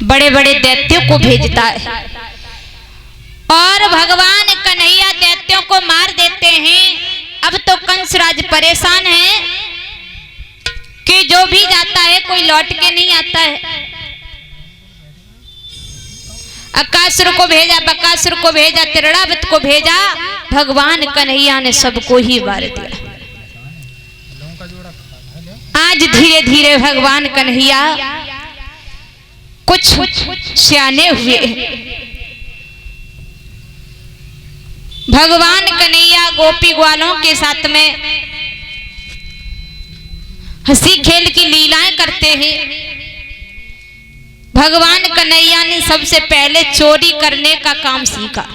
बड़े बड़े दैत्यों को भेजता है और भगवान कन्हैया दैत्यों को मार देते हैं। अब तो कंसराज परेशान है कि जो भी जाता है कोई लौट के नहीं आता है। अकासुर को भेजा, बकासुर को भेजा, त्रिरावत को भेजा, भगवान कन्हैया ने सबको ही मार दिया। आज धीरे धीरे भगवान कन्हैया कुछ सियाने हुए। भगवान कन्हैया गोपी ग्वालों के साथ में हंसी खेल की लीलाएं करते हैं। भगवान कन्हैया ने सबसे पहले चोरी करने का काम सीखा।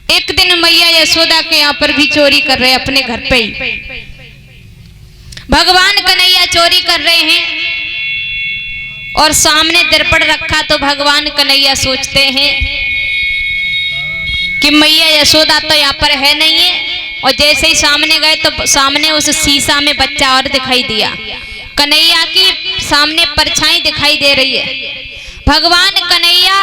एक दिन मैया यशोदा के यहाँ पर भी चोरी कर रहे अपने घर पे ही। भगवान कन्हैया चोरी कर रहे हैं और सामने दर्पण रखा तो भगवान कन्हैया सोचते हैं कि मैया यशोदा तो यहाँ पर है नहीं है। और जैसे ही सामने गए तो सामने उस शीशा में बच्चा और दिखाई दिया। कन्हैया की सामने परछाई दिखाई दे रही है। भगवान कन्हैया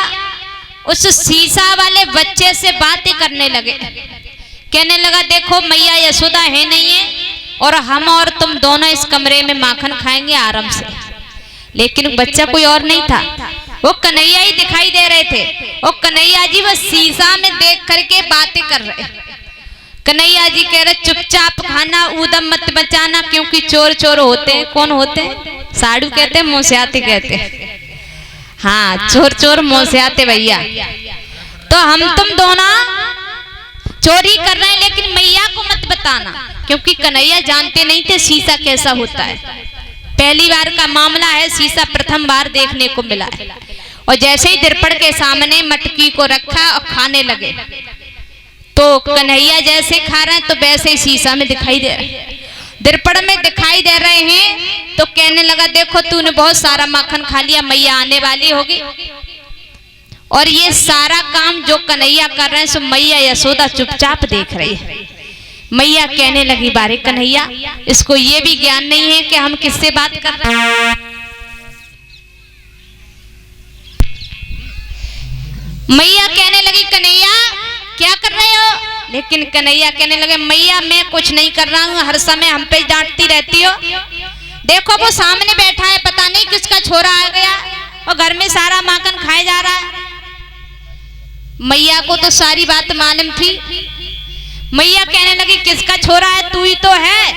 उस शीशा वाले बच्चे से बातें करने लगे। कहने लगा देखो मैया यशोदा है नहीं है और हम और तुम दोनों इस कमरे में माखन खाएंगे आराम से। लेकिन बच्चा कोई और नहीं था, वो कन्हैया ही दिखाई दे रहे थे। और कन्हैया जी वो शीशा में देख करके बातें कर रहे। कन्हैया जी कह रहे चुपचाप खाना, ऊधम मत मचाना, क्योंकि चोर चोर होते हैं। कौन होते हैं? साधु कहते हैं, मोहसियाते कहते हैं। हाँ, चोर चोर मोहसियाते भैया। तो हम तुम दोनों चोरी कर रहे हैं, लेकिन मैया को मत बताना, क्योंकि कन्हैया जानते नहीं थे शीशा कैसा होता है। पहली बार का मामला है, शीशा प्रथम बार देखने को मिला है। और जैसे ही दर्पण के सामने मटकी को रखा और खाने लगे तो कन्हैया जैसे खा रहे हैं तो वैसे ही शीशा में दिखाई दे रहे हैं, दर्पण में दिखाई दे रहे हैं। तो कहने लगा देखो तूने बहुत सारा माखन खा लिया, मैया आने वाली होगी। और ये सारा काम जो कन्हैया कर रहे हैं सो मैया यशोदा चुपचाप देख रही है। मैया कहने लगी बारे कन्हैया, इसको ये भी ज्ञान नहीं है कि हम किससे बात कर रहे हैं। मैया कहने लगी कन्हैया क्या कर रहे हो? लेकिन कन्हैया कहने लगे मैया मैं कुछ नहीं कर रहा हूँ, हर समय हम पे डांटती रहती हो। देखो वो सामने बैठा है, पता नहीं किसका छोरा आ गया और घर में सारा माखन खाए जा रहा है। मैया को तो सारी बात मालूम थी। मैया कहने लगी किसका छोरा है? तू ही तो है।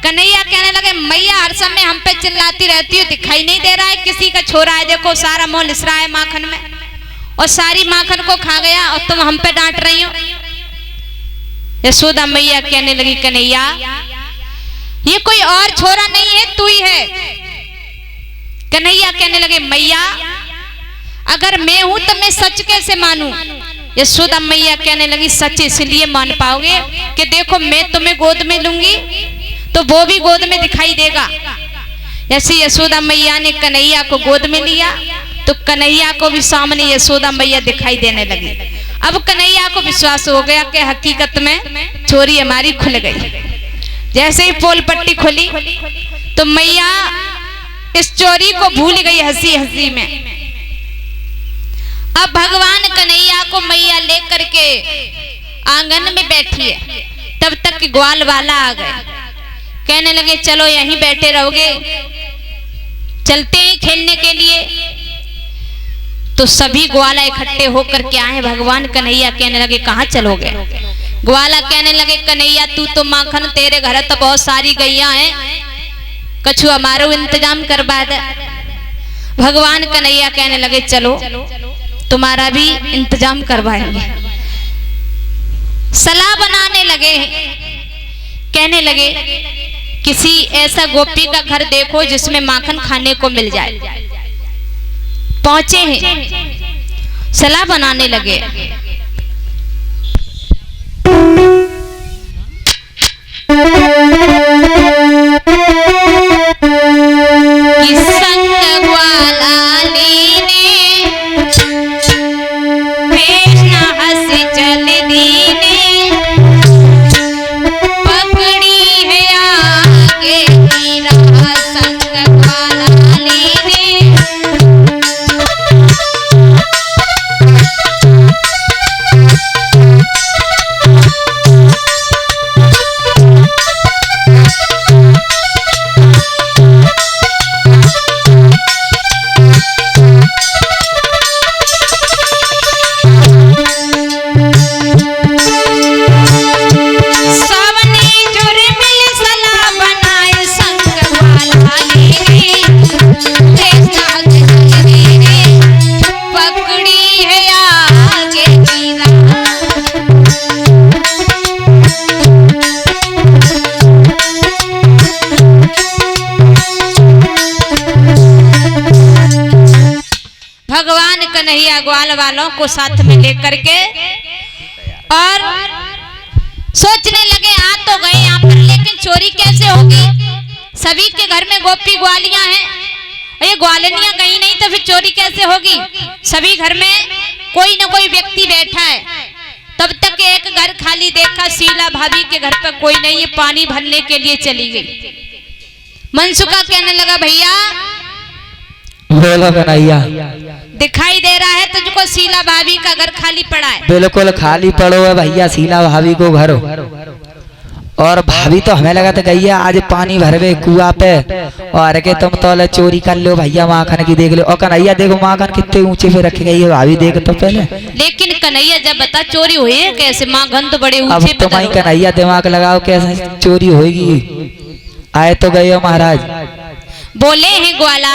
कन्हैया कहने लगे मैया हर समय हम पे चिल्लाती रहती हो, दिखाई नहीं दे रहा है किसी का छोरा है? देखो सारा मोह लिस रहा है माखन में और सारी माखन को खा गया और तुम हम पे डांट रही हो। यशोदा मैया कहने लगी कन्हैया ये कोई और छोरा नहीं है, तू ही है। कन्हैया कहने लगे मैया अगर मैं हूं तो मैं सच कैसे मानूं? यशोदा मैया कहने लगी सच इसलिए मान पाओगे कि देखो मैं तुम्हें गोद में लूंगी तो वो भी गोद में दिखाई देगा। ऐसे यशोदा मैया ने कन्हैया को गोद में लिया तो कन्हैया को भी सामने यशोदा मैया दिखाई देने लगी। अब कन्हैया को विश्वास हो गया कि हकीकत में चोरी हमारी खुल गई। जैसे ही पोल पट्टी खुली तो मैया इस चोरी को भूल गई हंसी हंसी में। अब भगवान कन्हैया को मैया लेकर के आंगन में बैठी है, तब तक ग्वाल वाला आ गए। कहने लगे चलो यहीं बैठे रहोगे, चलते हैं खेलने के लिए। तो सभी ग्वाला इकट्ठे होकर के आए। भगवान कन्हैया कहने लगे कहाँ चलोगे? ग्वाला कहने लगे कन्हैया तू तो माखन, तेरे घर तो बहुत सारी गैया हैं, कछु हमारो इंतजाम करवा दे। भगवान कन्हैया कहने लगे चलो तुम्हारा भी इंतजाम करवाएंगे। सलाह बनाने लगे, कहने लगे किसी ऐसा गोपी का घर देखो जिसमें माखन खाने को मिल जाए। पहुंचे हैं, सलाह बनाने लगे। संग वाला लीने कृष्ण हंस चल दीने, पकड़ी है आगे की राह संग वाला लीने गया ग्वाल वालों को साथ में लेकर के और सोचने लगे आ तो गए यहाँ पर, लेकिन चोरी कैसे होगी? सभी के घर में गोपी ग्वालियां हैं और ये ग्वालनियां गई नहीं तो फिर चोरी कैसे होगी? सभी घर में कोई न कोई व्यक्ति बैठा है। तब तक एक घर खाली देखा, शीला भाभी के घर पर कोई नहीं है, पानी भरने के लिए चली गई। मनसुखा कहने लगा भैया बोलो कन्हैया, दिखाई दे रहा है तुझको शीला भाभी का घर खाली पड़ा है? बिल्कुल खाली पड़ो है भैया शीला भाभी को घर। और भाभी तो हमें लगा था गई है आज पानी भरवे कुआ पे और के तुम तो चोरी कर लो भैया माखन की देख लो। और कन्हैया देखो माखन कितने ऊंचे पे रखी गई है भाभी, देख तो पहले। लेकिन कन्हैया जब बता चोरी हुई है कैसे? माखन तो बड़े अब ऊंचे पे। तुम ही कन्हैया दिमाग लगाओ कैसे चोरी होगी? आए तो गए हो महाराज। बोले हैं ग्वाला